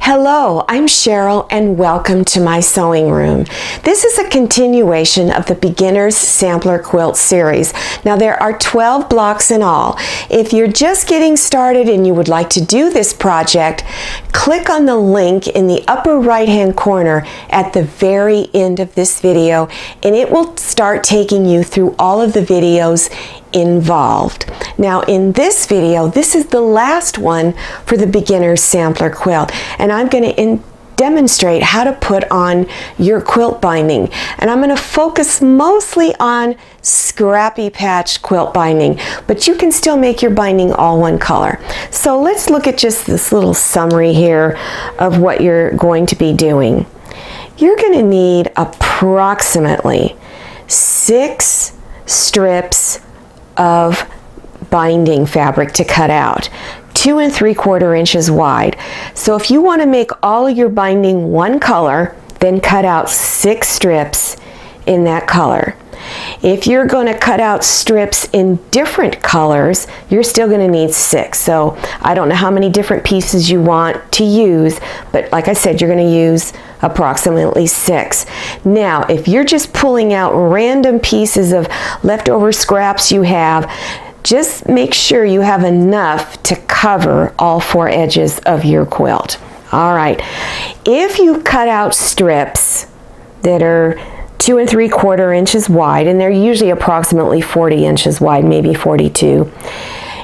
Hello, I'm Cheryl and welcome to my sewing room. This is a continuation of the Beginner's Sampler Quilt series. Now there are 12 blocks in all. If you're just getting started and you would like to do this project, click on the link in the upper right hand corner at the very end of this video and it will start taking you through all of the videos involved. Now in this video, this is the last one for the Beginner's Sampler Quilt, and I'm going to demonstrate how to put on your quilt binding, and I'm going to focus mostly on scrappy patch quilt binding, but you can still make your binding all one color. So let's look at just this little summary here of what you're going to be doing. You're going to need approximately 6 strips of binding fabric to cut out, 2 3/4 inches wide. So if you want to make all of your binding one color, then cut out 6 strips in that color. If you're going to cut out strips in different colors, you're still going to need 6. So I don't know how many different pieces you want to use, but like I said, you're going to use approximately 6. Now, if you're just pulling out random pieces of leftover scraps you have, just make sure you have enough to cover all 4 edges of your quilt. All right. If you cut out strips that are 2 3/4 inches wide, and they're usually approximately 40 inches wide, maybe 42.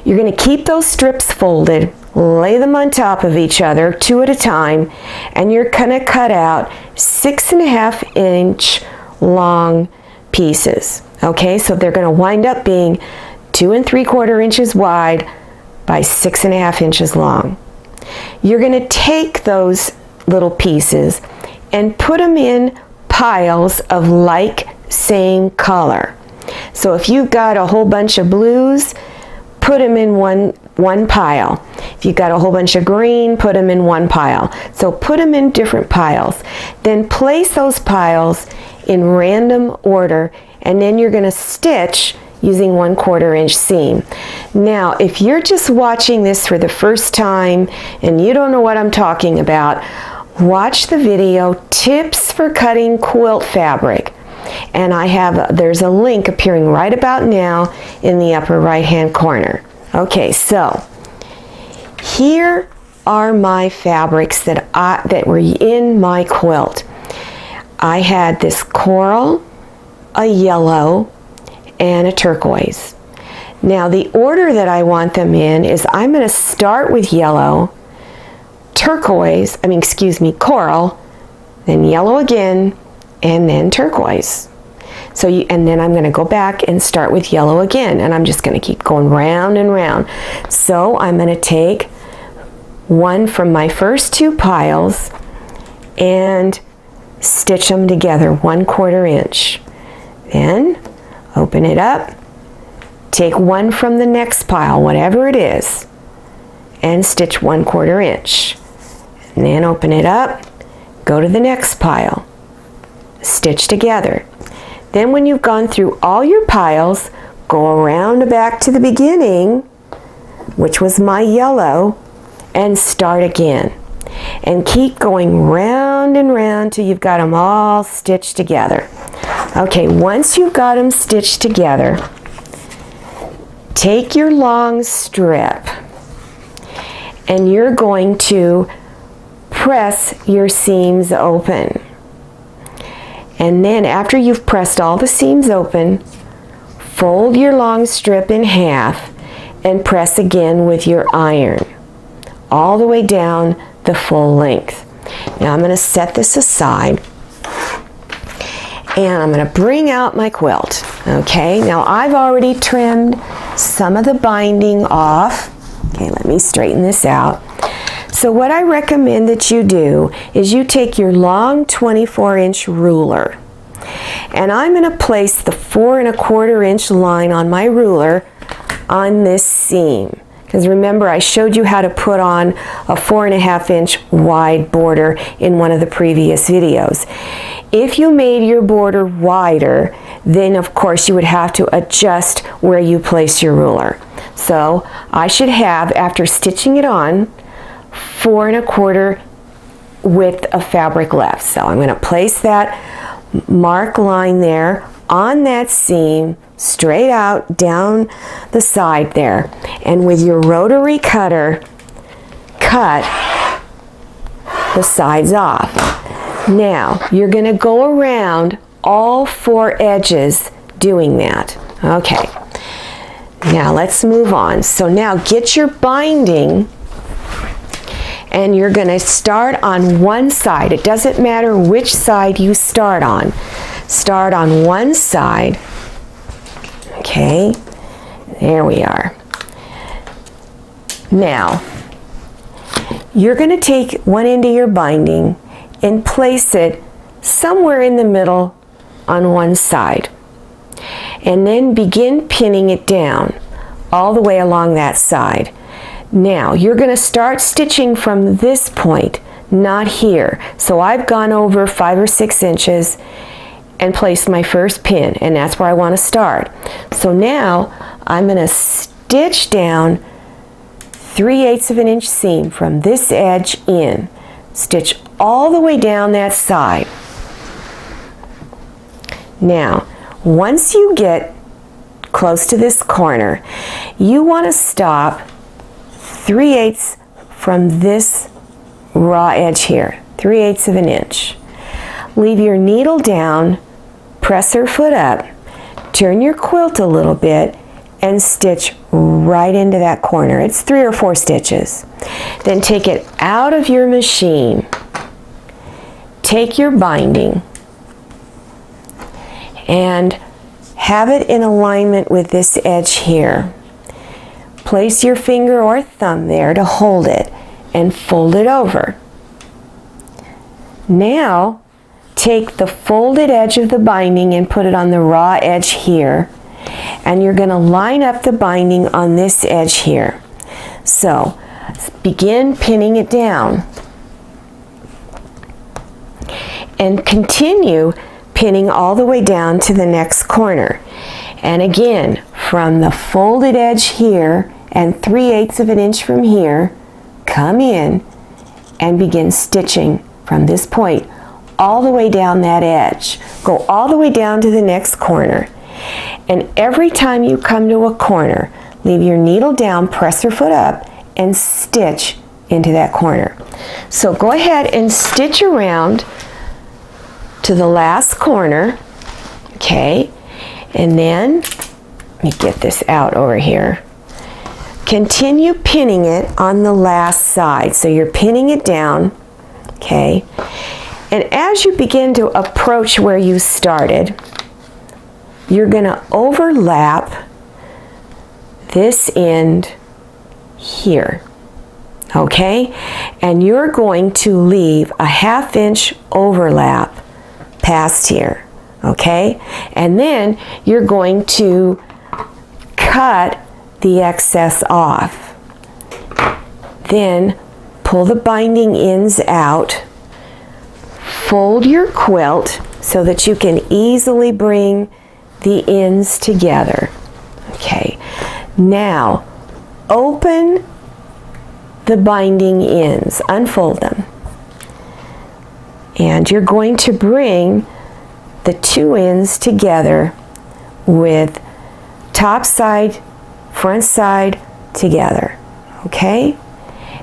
You're going to keep those strips folded, lay them on top of each other, 2 at a time, and you're going to cut out 6.5 inch long pieces. Okay, so they're going to wind up being 2 3/4 inches wide by 6.5 inches long. You're going to take those little pieces and put them in piles of like same color. So if you've got a whole bunch of blues, put them in one pile. If you've got a whole bunch of green, put them in one pile. So put them in different piles. Then place those piles in random order, and then you're going to stitch using 1/4 inch seam. Now, if you're just watching this for the first time and you don't know what I'm talking about, watch the video Tips for Cutting Quilt Fabric, and there's a link appearing right about now in the upper right hand corner. Okay, so here are my fabrics that were in my quilt. I had this coral, a yellow, and a turquoise. Now the order that I want them in is I'm going to start with yellow, coral, then yellow again, and then turquoise. And then I'm going to go back and start with yellow again, and I'm just going to keep going round and round. So I'm going to take one from my first 2 piles and stitch them together 1/4 inch. Then open it up, take one from the next pile, whatever it is, and stitch 1/4 inch. And then open it up, go to the next pile, stitch together. Then when you've gone through all your piles, go around back to the beginning, which was my yellow, and start again. And keep going round and round till you've got them all stitched together. Okay, once you've got them stitched together, take your long strip and you're going to press your seams open. And then after you've pressed all the seams open, fold your long strip in half and press again with your iron all the way down the full length. Now I'm going to set this aside and I'm going to bring out my quilt. Okay, now I've already trimmed some of the binding off. Okay, let me straighten this out. So what I recommend that you do is you take your long 24-inch ruler, and I'm going to place the 4 1/4 inch line on my ruler on this seam. Because remember, I showed you how to put on a 4.5 inch wide border in one of the previous videos. If you made your border wider, then of course you would have to adjust where you place your ruler. So I should have, after stitching it on, 4 1/4 width of fabric left. So I'm going to place that mark line there on that seam, straight out down the side there, and with your rotary cutter, cut the sides off. Now you're going to go around all 4 edges doing that. Okay, now let's move on. So now get your binding, and you're going to start on one side. It doesn't matter which side you start on. Start on one side. Okay, there we are. Now, you're going to take one end of your binding and place it somewhere in the middle on one side. And then begin pinning it down all the way along that side. Now, you're going to start stitching from this point, not here. So I've gone over 5 or 6 inches and placed my first pin, and that's where I want to start. So now I'm going to stitch down 3/8 of an inch seam from this edge in. Stitch all the way down that side. Now, once you get close to this corner, you want to stop 3/8 from this raw edge here, 3/8 of an inch. Leave your needle down, press her foot up, turn your quilt a little bit, and stitch right into that corner. It's 3 or 4 stitches. Then take it out of your machine. Take your binding and have it in alignment with this edge here. Place your finger or thumb there to hold it and fold it over. Now, take the folded edge of the binding and put it on the raw edge here, and you're going to line up the binding on this edge here. So, begin pinning it down and continue pinning all the way down to the next corner. And again, from the folded edge here and 3/8 of an inch from here, come in and begin stitching from this point all the way down that edge. Go all the way down to the next corner. And every time you come to a corner, leave your needle down, press your foot up, and stitch into that corner. So go ahead and stitch around to the last corner, okay? And then, let me get this out over here. Continue pinning it on the last side. So you're pinning it down, okay? And as you begin to approach where you started, you're going to overlap this end here, okay? And you're going to leave a 1/2 inch overlap past here, okay? And then you're going to cut the excess off. Then pull the binding ends out. Fold your quilt so that you can easily bring the ends together. Okay, now open the binding ends, unfold them, and you're going to bring the 2 ends together with top side, front side together, okay?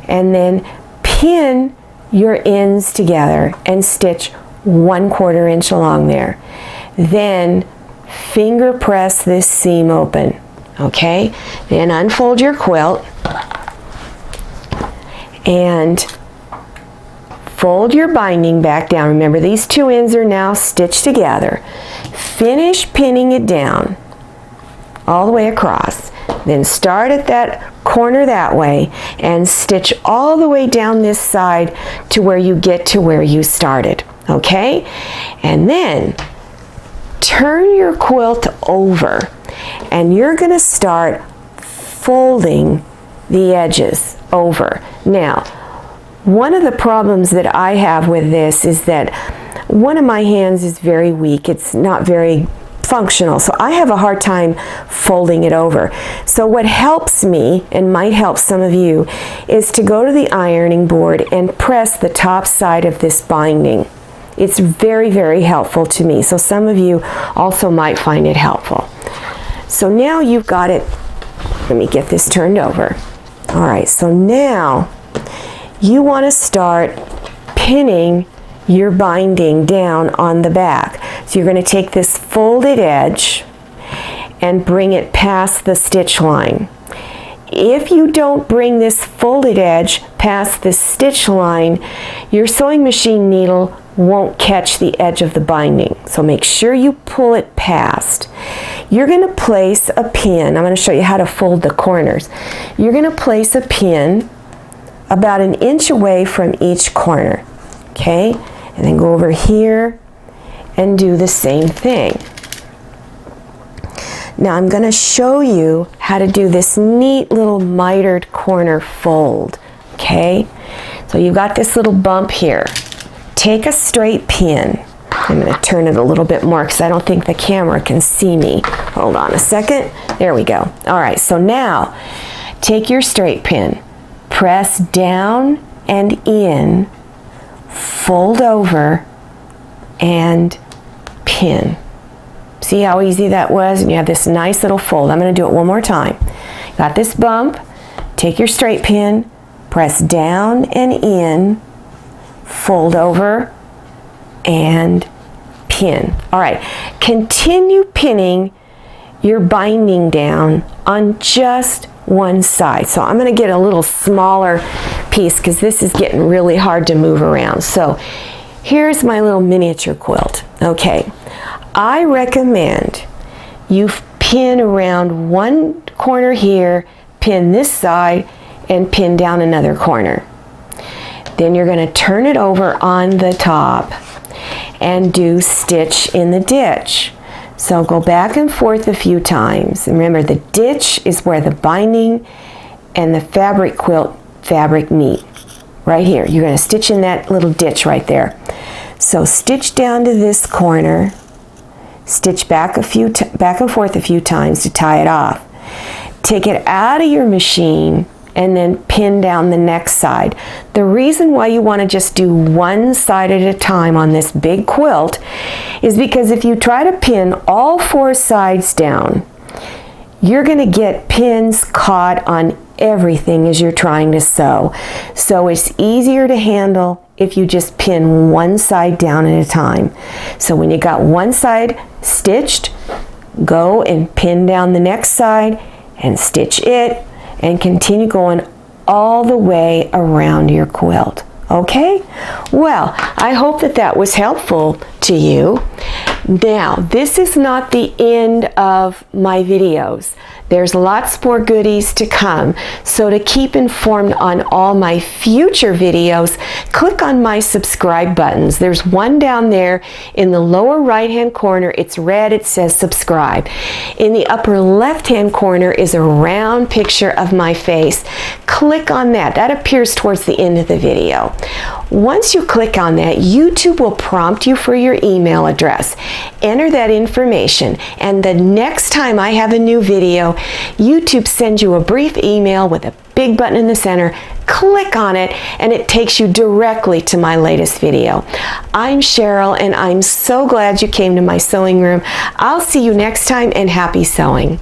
And then pin your ends together and stitch 1/4 inch along there. Then finger press this seam open, okay? Then unfold your quilt and fold your binding back down. Remember, these 2 ends are now stitched together. Finish pinning it down all the way across. Then start at that corner that way and stitch all the way down this side to where you get to where you started, okay? And then turn your quilt over and you're going to start folding the edges over. Now, one of the problems that I have with this is that one of my hands is very weak. It's not very functional, so I have a hard time folding it over. So what helps me, and might help some of you, is to go to the ironing board and press the top side of this binding. It's very, very helpful to me, so some of you also might find it helpful. So now you've got it. Let me get this turned over. All right, so now you want to start pinning your binding down on the back. So you're going to take this folded edge and bring it past the stitch line. If you don't bring this folded edge past the stitch line, your sewing machine needle won't catch the edge of the binding. So make sure you pull it past. You're going to place a pin. I'm going to show you how to fold the corners. You're going to place a pin about 1 inch away from each corner. Okay? And then go over here and do the same thing. Now I'm going to show you how to do this neat little mitered corner fold. Okay? So you've got this little bump here. Take a straight pin. I'm going to turn it a little bit more because I don't think the camera can see me. Hold on a second. There we go. All right, so now take your straight pin, press down and in, fold over, and pin. See how easy that was? And you have this nice little fold. I'm going to do it one more time. Got this bump. Take your straight pin, press down and in, fold over, and pin. All right, continue pinning your binding down on just one side. So I'm going to get a little smaller piece because this is getting really hard to move around. So here's my little miniature quilt. Okay, I recommend you pin around one corner here, pin this side, and pin down another corner. Then you're going to turn it over on the top and do stitch in the ditch. So go back and forth a few times. And remember, the ditch is where the binding and the fabric quilt fabric meet. Right here. You're going to stitch in that little ditch right there. So stitch down to this corner, stitch back and forth a few times to tie it off. Take it out of your machine and then pin down the next side. The reason why you want to just do one side at a time on this big quilt is because if you try to pin all 4 sides down, you're going to get pins caught on everything as you're trying to sew. So it's easier to handle if you just pin one side down at a time. So when you got one side stitched, go and pin down the next side and stitch it, and continue going all the way around your quilt. Okay? Well, I hope that that was helpful to you. Now, this is not the end of my videos. There's lots more goodies to come. So to keep informed on all my future videos, click on my subscribe buttons. There's one down there in the lower right hand corner. It's red. It says subscribe. In the upper left hand corner is a round picture of my face. Click on that. That appears towards the end of the video. Once you click on that, YouTube will prompt you for your email address. Enter that information, and the next time I have a new video, YouTube sends you a brief email with a big button in the center. Click on it, and it takes you directly to my latest video. I'm Cheryl, and I'm so glad you came to my sewing room. I'll see you next time, and happy sewing.